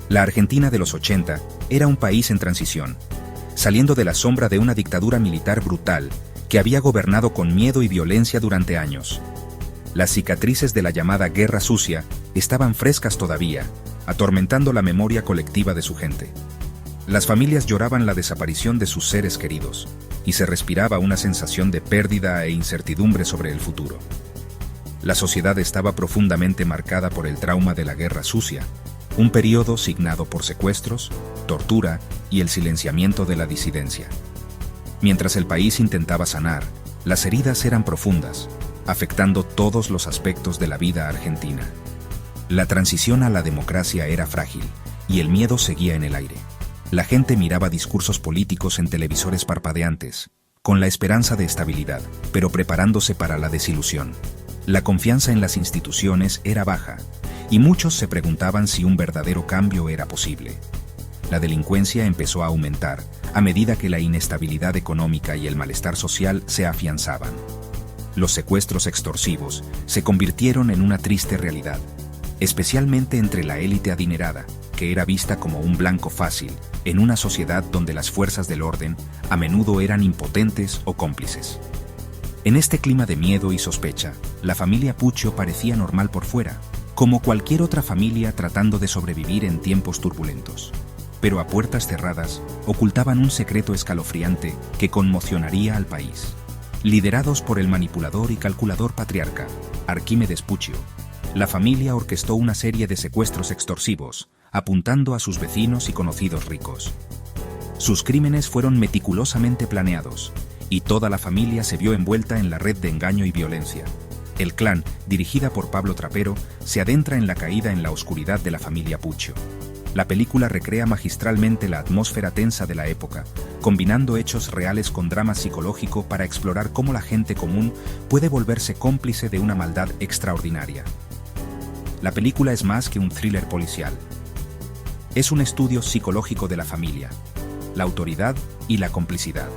La Argentina de los 80 era un país en transición, saliendo de la sombra de una dictadura militar brutal que había gobernado con miedo y violencia durante años. Las cicatrices de la llamada Guerra Sucia estaban frescas todavía, atormentando la memoria colectiva de su gente. Las familias lloraban la desaparición de sus seres queridos, y se respiraba una sensación de pérdida e incertidumbre sobre el futuro. La sociedad estaba profundamente marcada por el trauma de la Guerra Sucia, un periodo signado por secuestros, tortura y el silenciamiento de la disidencia. Mientras el país intentaba sanar, las heridas eran profundas, afectando todos los aspectos de la vida argentina. La transición a la democracia era frágil, y el miedo seguía en el aire. La gente miraba discursos políticos en televisores parpadeantes, con la esperanza de estabilidad, pero preparándose para la desilusión. La confianza en las instituciones era baja, y muchos se preguntaban si un verdadero cambio era posible. La delincuencia empezó a aumentar a medida que la inestabilidad económica y el malestar social se afianzaban. Los secuestros extorsivos se convirtieron en una triste realidad, especialmente entre la élite adinerada, que era vista como un blanco fácil en una sociedad donde las fuerzas del orden a menudo eran impotentes o cómplices. En este clima de miedo y sospecha, la familia Puccio parecía normal por fuera, como cualquier otra familia tratando de sobrevivir en tiempos turbulentos. Pero a puertas cerradas ocultaban un secreto escalofriante que conmocionaría al país. Liderados por el manipulador y calculador patriarca, Arquímedes Puccio, la familia orquestó una serie de secuestros extorsivos, apuntando a sus vecinos y conocidos ricos. Sus crímenes fueron meticulosamente planeados, y toda la familia se vio envuelta en la red de engaño y violencia. El clan, dirigida por Pablo Trapero, se adentra en la caída en la oscuridad de la familia Puccio. La película recrea magistralmente la atmósfera tensa de la época, combinando hechos reales con drama psicológico para explorar cómo la gente común puede volverse cómplice de una maldad extraordinaria. La película es más que un thriller policial. Es un estudio psicológico de la familia, la autoridad y la complicidad.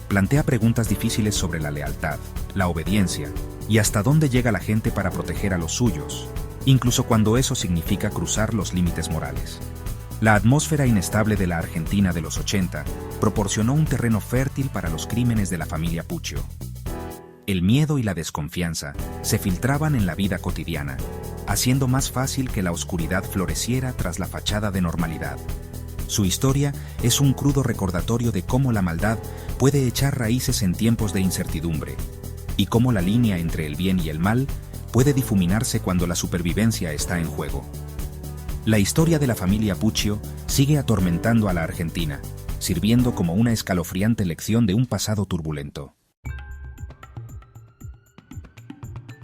Plantea preguntas difíciles sobre la lealtad, la obediencia y hasta dónde llega la gente para proteger a los suyos, incluso cuando eso significa cruzar los límites morales. La atmósfera inestable de la Argentina de los 80 proporcionó un terreno fértil para los crímenes de la familia Puccio. El miedo y la desconfianza se filtraban en la vida cotidiana, haciendo más fácil que la oscuridad floreciera tras la fachada de normalidad. Su historia es un crudo recordatorio de cómo la maldad puede echar raíces en tiempos de incertidumbre, y cómo la línea entre el bien y el mal puede difuminarse cuando la supervivencia está en juego. La historia de la familia Puccio sigue atormentando a la Argentina, sirviendo como una escalofriante lección de un pasado turbulento.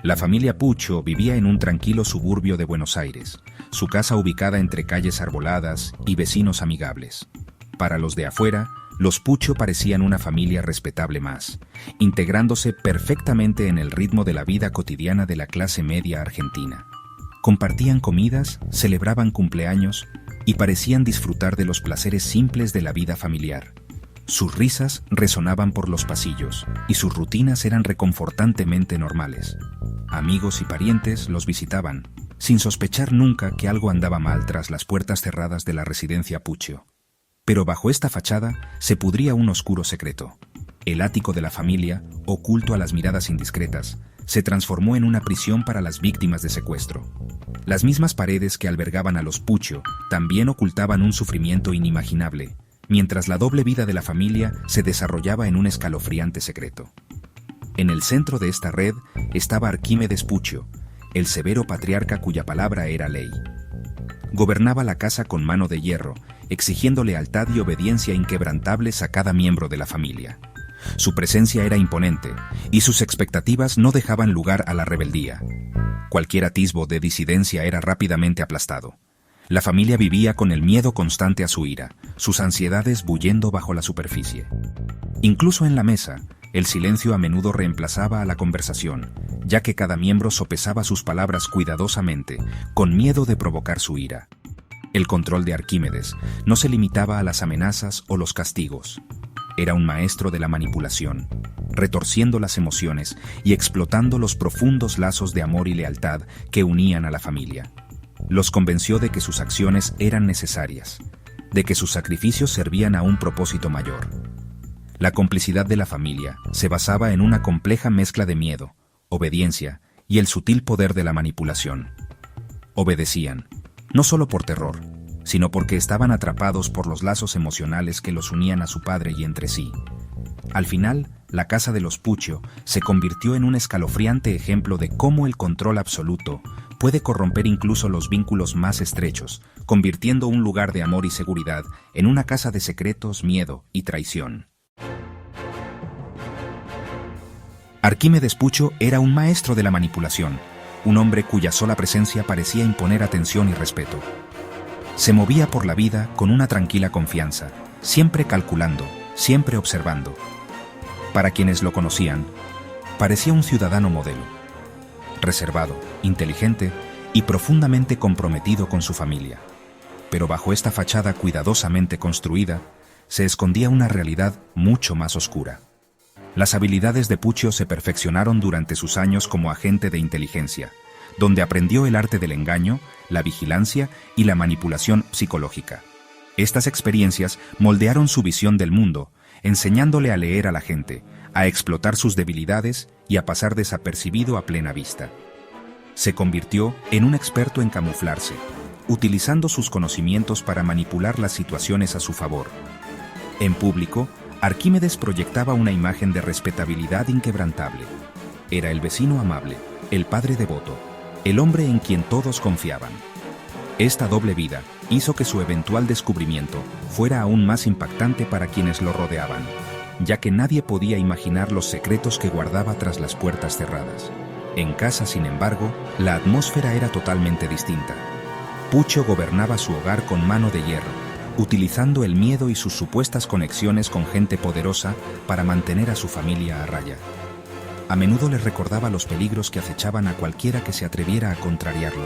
La familia Puccio vivía en un tranquilo suburbio de Buenos Aires, su casa ubicada entre calles arboladas y vecinos amigables. Para los de afuera, los Puccio parecían una familia respetable más, integrándose perfectamente en el ritmo de la vida cotidiana de la clase media argentina. Compartían comidas, celebraban cumpleaños y parecían disfrutar de los placeres simples de la vida familiar. Sus risas resonaban por los pasillos y sus rutinas eran reconfortantemente normales. Amigos y parientes los visitaban, sin sospechar nunca que algo andaba mal tras las puertas cerradas de la residencia Puccio. Pero bajo esta fachada se pudría un oscuro secreto. El ático de la familia, oculto a las miradas indiscretas, se transformó en una prisión para las víctimas de secuestro. Las mismas paredes que albergaban a los Puccio también ocultaban un sufrimiento inimaginable, mientras la doble vida de la familia se desarrollaba en un escalofriante secreto. En el centro de esta red estaba Arquímedes Puccio, el severo patriarca cuya palabra era ley. Gobernaba la casa con mano de hierro, exigiendo lealtad y obediencia inquebrantables a cada miembro de la familia. Su presencia era imponente, y sus expectativas no dejaban lugar a la rebeldía. Cualquier atisbo de disidencia era rápidamente aplastado. La familia vivía con el miedo constante a su ira, sus ansiedades bullendo bajo la superficie. Incluso en la mesa, el silencio a menudo reemplazaba a la conversación, ya que cada miembro sopesaba sus palabras cuidadosamente, con miedo de provocar su ira. El control de Arquímedes no se limitaba a las amenazas o los castigos. Era un maestro de la manipulación, retorciendo las emociones y explotando los profundos lazos de amor y lealtad que unían a la familia. Los convenció de que sus acciones eran necesarias, de que sus sacrificios servían a un propósito mayor. La complicidad de la familia se basaba en una compleja mezcla de miedo, obediencia y el sutil poder de la manipulación. Obedecían, no solo por terror, sino porque estaban atrapados por los lazos emocionales que los unían a su padre y entre sí. Al final, la casa de los Puccio se convirtió en un escalofriante ejemplo de cómo el control absoluto puede corromper incluso los vínculos más estrechos, convirtiendo un lugar de amor y seguridad en una casa de secretos, miedo y traición. Arquímedes Puccio era un maestro de la manipulación, un hombre cuya sola presencia parecía imponer atención y respeto. Se movía por la vida con una tranquila confianza, siempre calculando, siempre observando. Para quienes lo conocían, parecía un ciudadano modelo, reservado, inteligente y profundamente comprometido con su familia. Pero bajo esta fachada cuidadosamente construida, se escondía una realidad mucho más oscura. Las habilidades de Puccio se perfeccionaron durante sus años como agente de inteligencia, donde aprendió el arte del engaño, la vigilancia y la manipulación psicológica. Estas experiencias moldearon su visión del mundo, enseñándole a leer a la gente, a explotar sus debilidades y a pasar desapercibido a plena vista. Se convirtió en un experto en camuflarse, utilizando sus conocimientos para manipular las situaciones a su favor. En público, Arquímedes proyectaba una imagen de respetabilidad inquebrantable. Era el vecino amable, el padre devoto, el hombre en quien todos confiaban. Esta doble vida hizo que su eventual descubrimiento fuera aún más impactante para quienes lo rodeaban, ya que nadie podía imaginar los secretos que guardaba tras las puertas cerradas. En casa, sin embargo, la atmósfera era totalmente distinta. Puccio gobernaba su hogar con mano de hierro, utilizando el miedo y sus supuestas conexiones con gente poderosa para mantener a su familia a raya. A menudo les recordaba los peligros que acechaban a cualquiera que se atreviera a contrariarlo,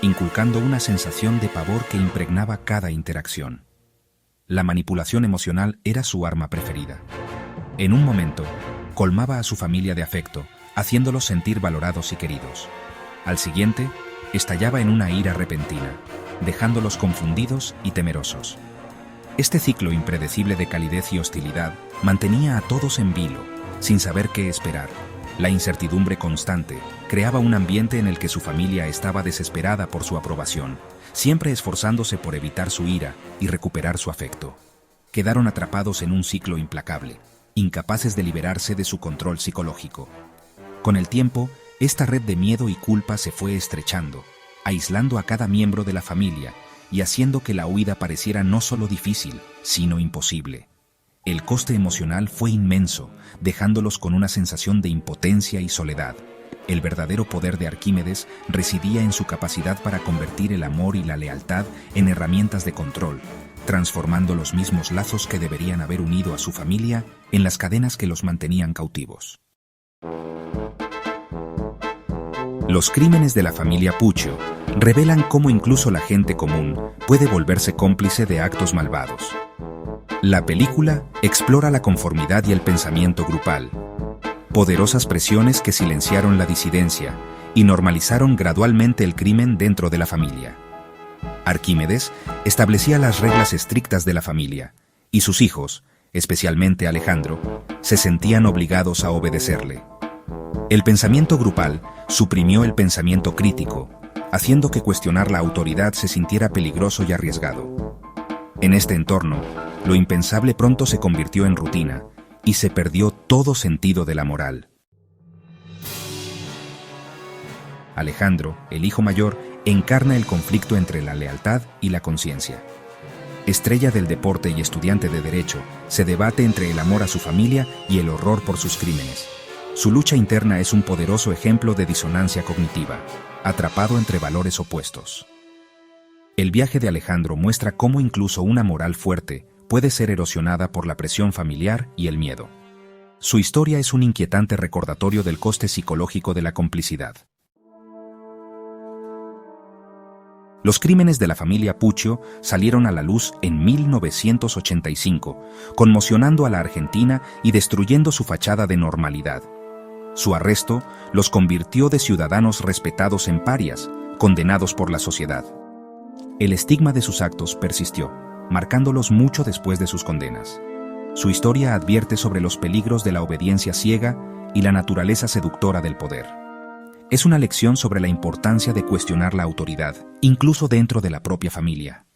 inculcando una sensación de pavor que impregnaba cada interacción. La manipulación emocional era su arma preferida. En un momento, colmaba a su familia de afecto, haciéndolos sentir valorados y queridos. Al siguiente, estallaba en una ira repentina, dejándolos confundidos y temerosos. Este ciclo impredecible de calidez y hostilidad mantenía a todos en vilo, sin saber qué esperar. La incertidumbre constante creaba un ambiente en el que su familia estaba desesperada por su aprobación, siempre esforzándose por evitar su ira y recuperar su afecto. Quedaron atrapados en un ciclo implacable, incapaces de liberarse de su control psicológico. Con el tiempo, esta red de miedo y culpa se fue estrechando, aislando a cada miembro de la familia y haciendo que la huida pareciera no solo difícil, sino imposible. El coste emocional fue inmenso, dejándolos con una sensación de impotencia y soledad. El verdadero poder de Arquímedes residía en su capacidad para convertir el amor y la lealtad en herramientas de control, transformando los mismos lazos que deberían haber unido a su familia en las cadenas que los mantenían cautivos. Los crímenes de la familia Puccio revelan cómo incluso la gente común puede volverse cómplice de actos malvados. La película explora la conformidad y el pensamiento grupal, poderosas presiones que silenciaron la disidencia y normalizaron gradualmente el crimen dentro de la familia. Arquímedes establecía las reglas estrictas de la familia, y sus hijos, especialmente Alejandro, se sentían obligados a obedecerle. El pensamiento grupal suprimió el pensamiento crítico, haciendo que cuestionar la autoridad se sintiera peligroso y arriesgado. En este entorno, lo impensable pronto se convirtió en rutina y se perdió todo sentido de la moral. Alejandro, el hijo mayor, encarna el conflicto entre la lealtad y la conciencia. Estrella del deporte y estudiante de derecho, se debate entre el amor a su familia y el horror por sus crímenes. Su lucha interna es un poderoso ejemplo de disonancia cognitiva, atrapado entre valores opuestos. El viaje de Alejandro muestra cómo incluso una moral fuerte puede ser erosionada por la presión familiar y el miedo. Su historia es un inquietante recordatorio del coste psicológico de la complicidad. Los crímenes de la familia Puccio salieron a la luz en 1985, conmocionando a la Argentina y destruyendo su fachada de normalidad. Su arresto los convirtió de ciudadanos respetados en parias, condenados por la sociedad. El estigma de sus actos persistió, marcándolos mucho después de sus condenas. Su historia advierte sobre los peligros de la obediencia ciega y la naturaleza seductora del poder. Es una lección sobre la importancia de cuestionar la autoridad, incluso dentro de la propia familia.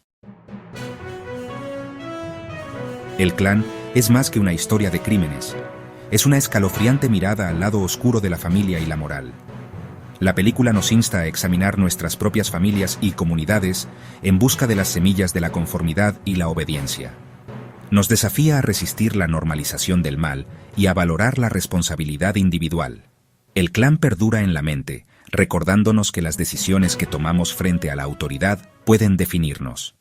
El clan es más que una historia de crímenes. Es una escalofriante mirada al lado oscuro de la familia y la moral. La película nos insta a examinar nuestras propias familias y comunidades en busca de las semillas de la conformidad y la obediencia. Nos desafía a resistir la normalización del mal y a valorar la responsabilidad individual. El clan perdura en la mente, recordándonos que las decisiones que tomamos frente a la autoridad pueden definirnos.